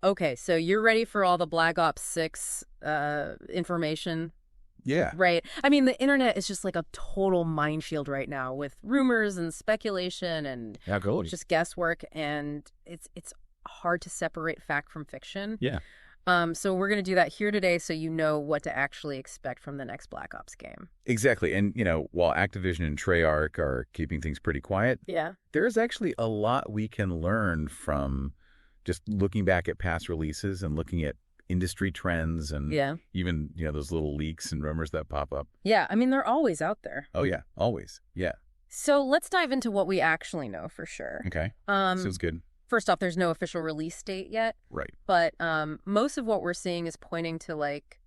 Okay, so you're ready for all the Black Ops 6 information? Yeah. Right. I mean, the internet is just like a total minefield right now with rumors and speculation and just guesswork, and it's hard to separate fact from fiction. Yeah. So we're going to do that here today so you know what to actually expect from the next Black Ops game. Exactly. And, while Activision and Treyarch are keeping things pretty quiet, there's actually a lot we can learn from just looking back at past releases and looking at industry trends and even, those little leaks and rumors that pop up. Yeah, I mean, they're always out there. Oh, yeah, always. Yeah. So let's dive into what we actually know for sure. Okay. Sounds good. First off, there's no official release date yet. Right. But most of what we're seeing is pointing to like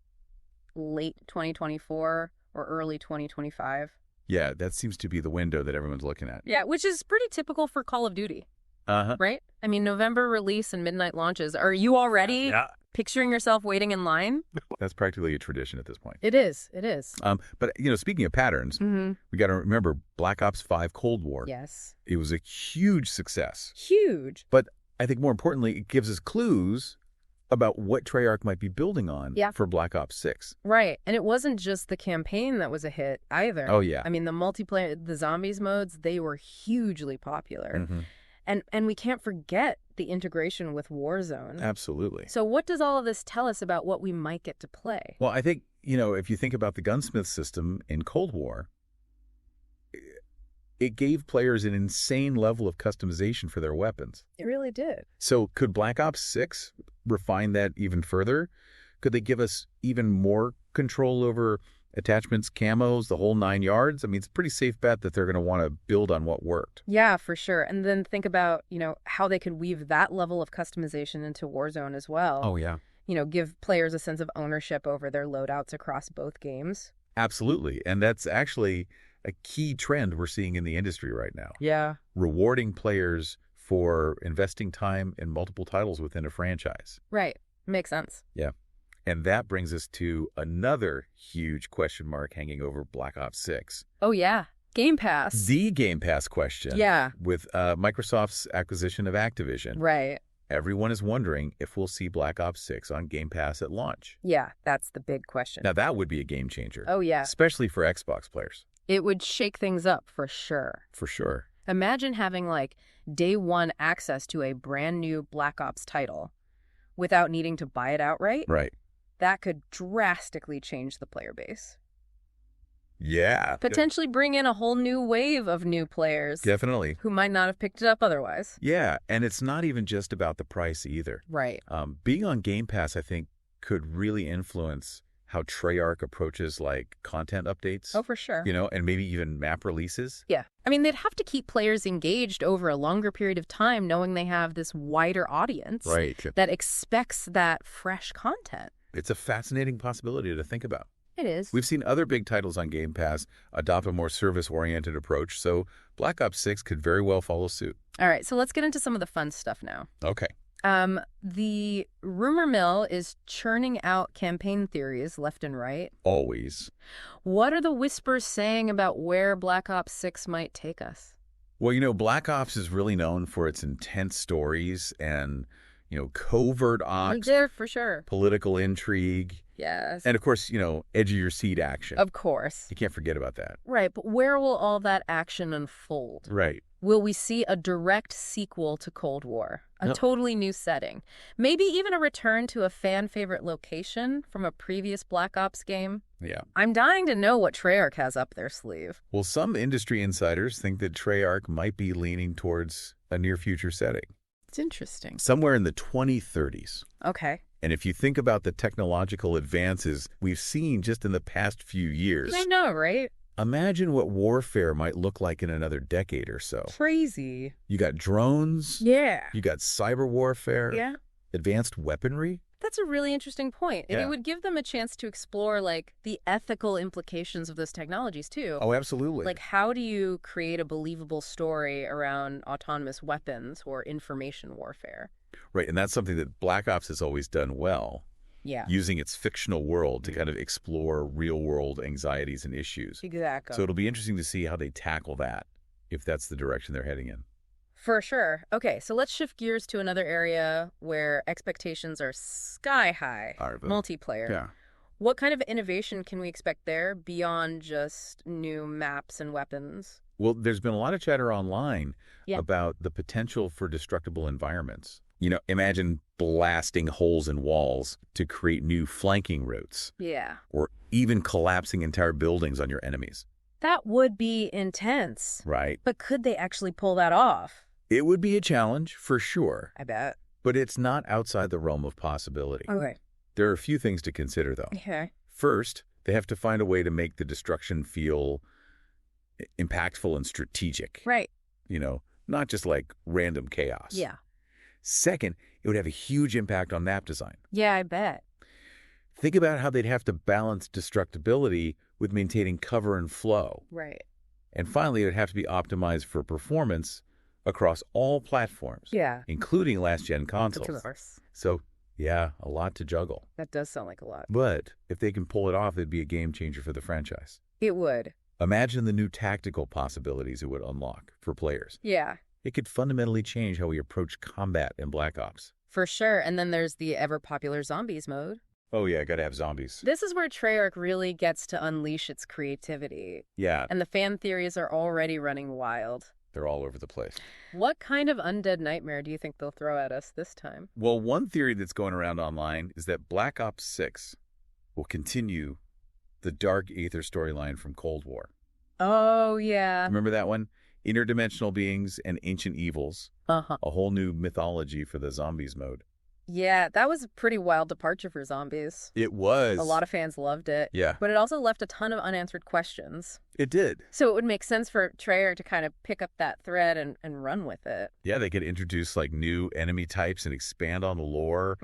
late 2024 or early 2025. Yeah, that seems to be the window that everyone's looking at. Yeah, which is pretty typical for Call of Duty. Uh-huh. Right? I mean, November release and midnight launches. Are you already picturing yourself waiting in line? That's practically a tradition at this point. It is. It is. But, speaking of patterns, we got to remember Black Ops 5 Cold War. Yes. It was a huge success. Huge. But I think more importantly, it gives us clues about what Treyarch might be building on for Black Ops 6. Right. And it wasn't just the campaign that was a hit either. Oh, yeah. I mean, the multiplayer, the zombies modes, they were hugely popular. Mm-hmm. And we can't forget the integration with Warzone. Absolutely. So what does all of this tell us about what we might get to play? Well, I think, if you think about the gunsmith system in Cold War, it gave players an insane level of customization for their weapons. It really did. So could Black Ops 6 refine that even further? Could they give us even more control over attachments, camos, the whole 9 yards? I mean, it's a pretty safe bet that they're going to want to build on what worked. Yeah, for sure. And then think about, how they could weave that level of customization into Warzone as well. Oh, yeah. Give players a sense of ownership over their loadouts across both games. Absolutely. And that's actually a key trend we're seeing in the industry right now. Yeah. Rewarding players for investing time in multiple titles within a franchise. Right. Makes sense. Yeah. And that brings us to another huge question mark hanging over Black Ops 6. Oh, yeah. Game Pass. The Game Pass question. Yeah. With Microsoft's acquisition of Activision. Right. Everyone is wondering if we'll see Black Ops 6 on Game Pass at launch. Yeah, that's the big question. Now, that would be a game changer. Oh, yeah. Especially for Xbox players. It would shake things up for sure. For sure. Imagine having, day one access to a brand new Black Ops title without needing to buy it outright. Right. That could drastically change the player base. Yeah. Potentially bring in a whole new wave of new players. Definitely. Who might not have picked it up otherwise. Yeah, and it's not even just about the price either. Right. Being on Game Pass, I think, could really influence how Treyarch approaches, content updates. Oh, for sure. And maybe even map releases. Yeah. I mean, they'd have to keep players engaged over a longer period of time knowing they have this wider audience that expects that fresh content. It's a fascinating possibility to think about. It is. We've seen other big titles on Game Pass adopt a more service-oriented approach, so Black Ops 6 could very well follow suit. All right, so let's get into some of the fun stuff now. Okay. The rumor mill is churning out campaign theories left and right. Always. What are the whispers saying about where Black Ops 6 might take us? Well, Black Ops is really known for its intense stories and, covert ops. There, for sure. Political intrigue. Yes. And, of course, edge of your seat action. Of course. You can't forget about that. Right, but where will all that action unfold? Right. Will we see a direct sequel to Cold War? A totally new setting? Maybe even a return to a fan-favorite location from a previous Black Ops game? Yeah. I'm dying to know what Treyarch has up their sleeve. Well, some industry insiders think that Treyarch might be leaning towards a near-future setting. It's interesting. Somewhere in the 2030s. Okay. And if you think about the technological advances we've seen just in the past few years... I know, right? Imagine what warfare might look like in another decade or so. Crazy. You got drones. Yeah. You got cyber warfare. Yeah. Advanced weaponry. That's a really interesting point. Yeah. And it would give them a chance to explore, the ethical implications of those technologies, too. Oh, absolutely. How do you create a believable story around autonomous weapons or information warfare? Right, and that's something that Black Ops has always done well. Yeah. Using its fictional world to kind of explore real-world anxieties and issues. Exactly. So it'll be interesting to see how they tackle that, if that's the direction they're heading in. For sure. Okay, so let's shift gears to another area where expectations are sky high. Multiplayer. Yeah. What kind of innovation can we expect there beyond just new maps and weapons? Well, there's been a lot of chatter online about the potential for destructible environments. Imagine blasting holes in walls to create new flanking routes. Yeah. Or even collapsing entire buildings on your enemies. That would be intense. Right. But could they actually pull that off? It would be a challenge, for sure. I bet. But it's not outside the realm of possibility. Okay. There are a few things to consider, though. Okay. First, they have to find a way to make the destruction feel impactful and strategic. Right. Not just like random chaos. Yeah. Second, it would have a huge impact on map design. Yeah, I bet. Think about how they'd have to balance destructibility with maintaining cover and flow. Right. And finally, it would have to be optimized for performance across all platforms. Yeah. Including last-gen consoles. Of course. So, yeah, a lot to juggle. That does sound like a lot. But if they can pull it off, it'd be a game changer for the franchise. It would. Imagine the new tactical possibilities it would unlock for players. Yeah. It could fundamentally change how we approach combat in Black Ops. For sure. And then there's the ever-popular zombies mode. Oh, yeah, gotta have zombies. This is where Treyarch really gets to unleash its creativity. Yeah. And the fan theories are already running wild. They're all over the place. What kind of undead nightmare do you think they'll throw at us this time? Well, one theory that's going around online is that Black Ops 6 will continue the Dark Aether storyline from Cold War. Oh, yeah. Remember that one? Interdimensional beings and ancient evils. Uh-huh. A whole new mythology for the zombies mode. Yeah, that was a pretty wild departure for zombies. It was. A lot of fans loved it. Yeah. But it also left a ton of unanswered questions. It did. So it would make sense for Treyarch to kind of pick up that thread and run with it. Yeah, they could introduce like new enemy types and expand on the lore.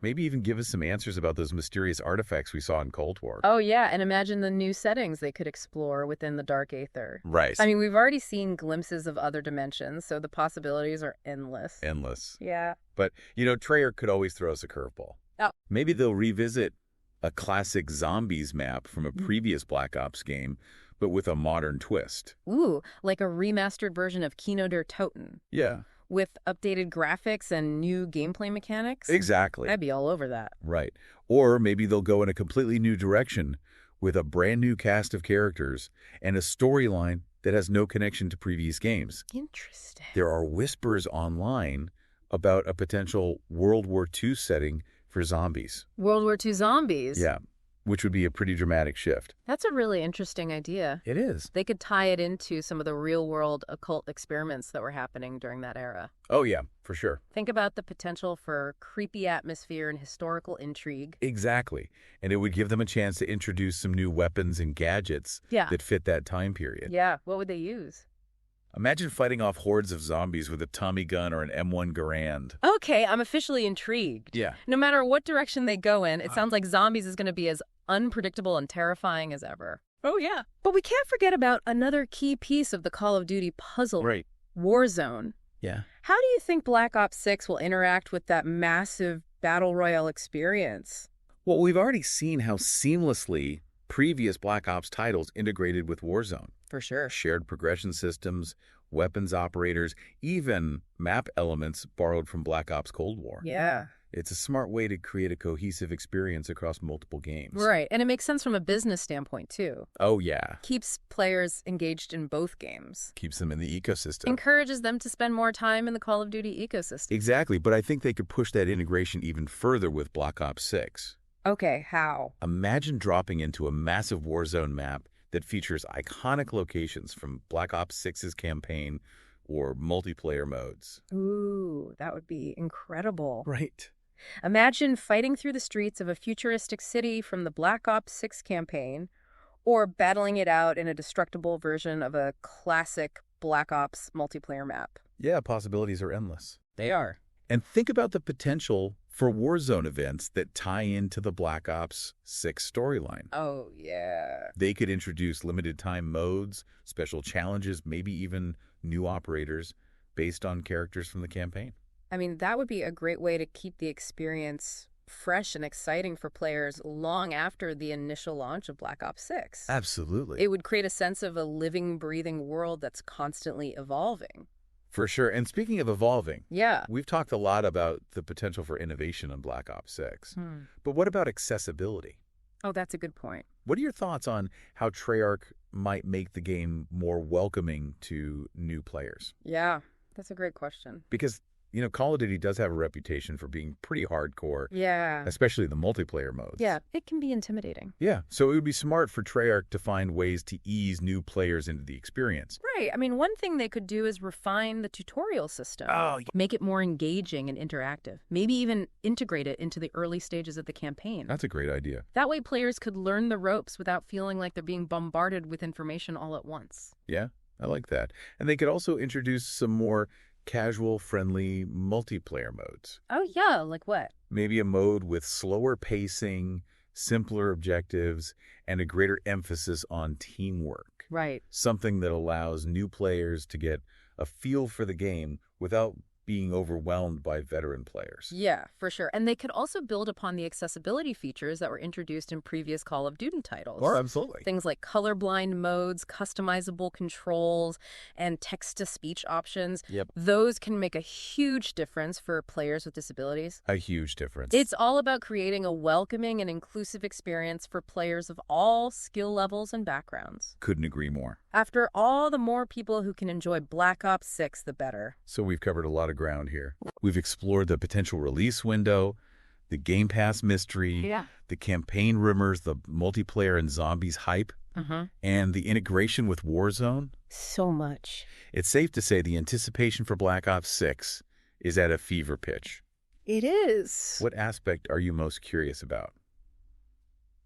Maybe even give us some answers about those mysterious artifacts we saw in Cold War. Oh, yeah, and imagine the new settings they could explore within the Dark Aether. Right. I mean, we've already seen glimpses of other dimensions, so the possibilities are endless. Endless. Yeah. But, Treyarch could always throw us a curveball. Oh. Maybe they'll revisit a classic zombies map from a previous Black Ops game, but with a modern twist. Ooh, like a remastered version of Kino der Toten. Yeah. With updated graphics and new gameplay mechanics? Exactly. I'd be all over that. Right. Or maybe they'll go in a completely new direction with a brand new cast of characters and a storyline that has no connection to previous games. Interesting. There are whispers online about a potential World War II setting for zombies. World War II zombies? Yeah, which would be a pretty dramatic shift. That's a really interesting idea. It is. They could tie it into some of the real-world occult experiments that were happening during that era. Oh, yeah, for sure. Think about the potential for creepy atmosphere and historical intrigue. Exactly. And it would give them a chance to introduce some new weapons and gadgets that fit that time period. Yeah, what would they use? Imagine fighting off hordes of zombies with a Tommy gun or an M1 Garand. Okay, I'm officially intrigued. Yeah. No matter what direction they go in, it sounds like zombies is going to be as unpredictable and terrifying as ever. Oh, yeah. But we can't forget about another key piece of the Call of Duty puzzle. Right. Warzone. Yeah. How do you think Black Ops 6 will interact with that massive Battle Royale experience? Well, we've already seen how seamlessly previous Black Ops titles integrated with Warzone. For sure. Shared progression systems, weapons operators, even map elements borrowed from Black Ops Cold War. Yeah. It's a smart way to create a cohesive experience across multiple games. Right. And it makes sense from a business standpoint, too. Oh, yeah. Keeps players engaged in both games. Keeps them in the ecosystem. Encourages them to spend more time in the Call of Duty ecosystem. Exactly. But I think they could push that integration even further with Black Ops 6. Okay, how? Imagine dropping into a massive Warzone map that features iconic locations from Black Ops 6's campaign or multiplayer modes. Ooh, that would be incredible. Right. Imagine fighting through the streets of a futuristic city from the Black Ops 6 campaign, or battling it out in a destructible version of a classic Black Ops multiplayer map. Yeah, possibilities are endless. They are. And think about the potential for Warzone events that tie into the Black Ops 6 storyline. Oh, yeah. They could introduce limited time modes, special challenges, maybe even new operators based on characters from the campaign. I mean, that would be a great way to keep the experience fresh and exciting for players long after the initial launch of Black Ops 6. Absolutely. It would create a sense of a living, breathing world that's constantly evolving. For sure. And speaking of evolving, yeah, we've talked a lot about the potential for innovation in Black Ops 6. But what about accessibility? Oh, that's a good point. What are your thoughts on how Treyarch might make the game more welcoming to new players? Yeah, that's a great question. Because, Call of Duty does have a reputation for being pretty hardcore. Yeah. Especially the multiplayer modes. Yeah, it can be intimidating. Yeah, so it would be smart for Treyarch to find ways to ease new players into the experience. Right. I mean, one thing they could do is refine the tutorial system. Oh, make it more engaging and interactive. Maybe even integrate it into the early stages of the campaign. That's a great idea. That way players could learn the ropes without feeling like they're being bombarded with information all at once. Yeah, I like that. And they could also introduce some more casual, friendly multiplayer modes. Oh, yeah, like what? Maybe a mode with slower pacing, simpler objectives, and a greater emphasis on teamwork. Right. Something that allows new players to get a feel for the game without being overwhelmed by veteran players. Yeah, for sure. And they could also build upon the accessibility features that were introduced in previous Call of Duty titles. Oh, absolutely. Things like colorblind modes, customizable controls, and text-to-speech options. Yep. Those can make a huge difference for players with disabilities. A huge difference. It's all about creating a welcoming and inclusive experience for players of all skill levels and backgrounds. Couldn't agree more. After all, the more people who can enjoy Black Ops 6, the better. So we've covered a lot of ground here. We've explored the potential release window, the Game Pass mystery, the campaign rumors, the multiplayer and zombies hype, and the integration with Warzone. So much. It's safe to say the anticipation for Black Ops 6 is at a fever pitch. It is. What aspect are you most curious about?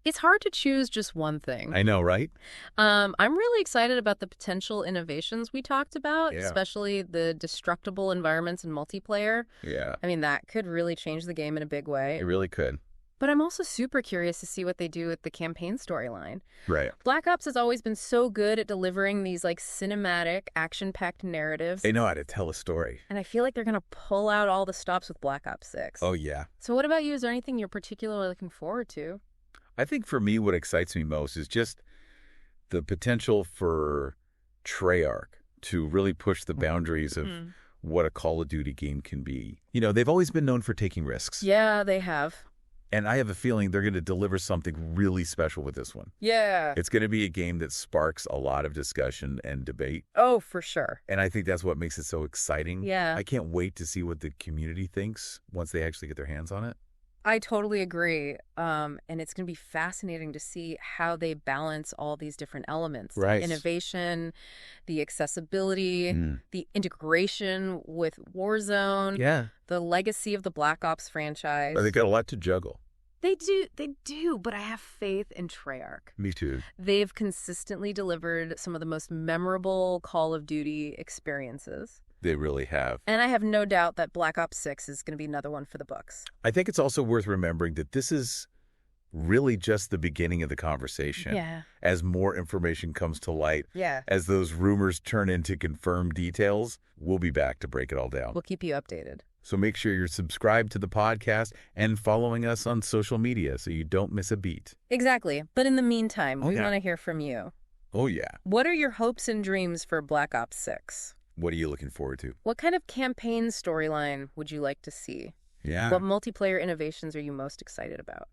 It's hard to choose just one thing. I know, right? I'm really excited about the potential innovations we talked about, especially the destructible environments and multiplayer. Yeah. I mean, that could really change the game in a big way. It really could. But I'm also super curious to see what they do with the campaign storyline. Right. Black Ops has always been so good at delivering these cinematic, action-packed narratives. They know how to tell a story. And I feel like they're going to pull out all the stops with Black Ops 6. Oh, yeah. So what about you? Is there anything you're particularly looking forward to? I think for me, what excites me most is just the potential for Treyarch to really push the boundaries of what a Call of Duty game can be. They've always been known for taking risks. Yeah, they have. And I have a feeling they're going to deliver something really special with this one. Yeah. It's going to be a game that sparks a lot of discussion and debate. Oh, for sure. And I think that's what makes it so exciting. Yeah. I can't wait to see what the community thinks once they actually get their hands on it. I totally agree. And it's going to be fascinating to see how they balance all these different elements. Right. The innovation, the accessibility, the integration with Warzone. Yeah. The legacy of the Black Ops franchise. They've got a lot to juggle. They do, but I have faith in Treyarch. Me too. They've consistently delivered some of the most memorable Call of Duty experiences. They really have. And I have no doubt that Black Ops 6 is going to be another one for the books. I think it's also worth remembering that this is really just the beginning of the conversation. Yeah. As more information comes to light, yeah. As those rumors turn into confirmed details, we'll be back to break it all down. We'll keep you updated. So make sure you're subscribed to the podcast and following us on social media so you don't miss a beat. Exactly. But in the meantime, we yeah. want to hear from you. Oh, yeah. What are your hopes and dreams for Black Ops 6? What are you looking forward to? What kind of campaign storyline would you like to see? Yeah. What multiplayer innovations are you most excited about?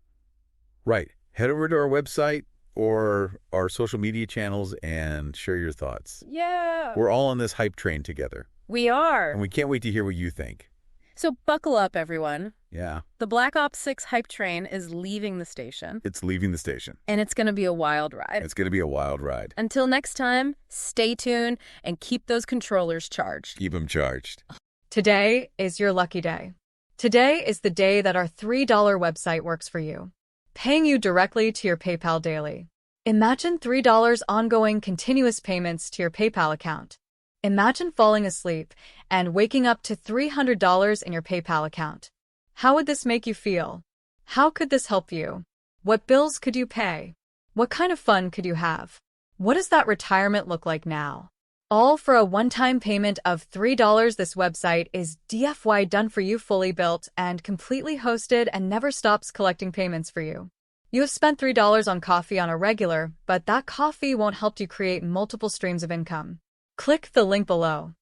Right. Head over to our website or our social media channels and share your thoughts. Yeah. We're all on this hype train together. We are. And we can't wait to hear what you think. So buckle up, everyone. Yeah. The Black Ops 6 hype train is leaving the station. It's leaving the station. And it's going to be a wild ride. It's going to be a wild ride. Until next time, stay tuned and keep those controllers charged. Keep them charged. Today is your lucky day. Today is the day that our $3 website works for you, paying you directly to your PayPal daily. Imagine $3 ongoing continuous payments to your PayPal account. Imagine falling asleep and waking up to $300 in your PayPal account. How would this make you feel? How could this help you? What bills could you pay? What kind of fun could you have? What does that retirement look like now? All for a one-time payment of $3. This website is DFY done for you, fully built and completely hosted, and never stops collecting payments for you. You have spent $3 on coffee on a regular, but that coffee won't help you create multiple streams of income. Click the link below.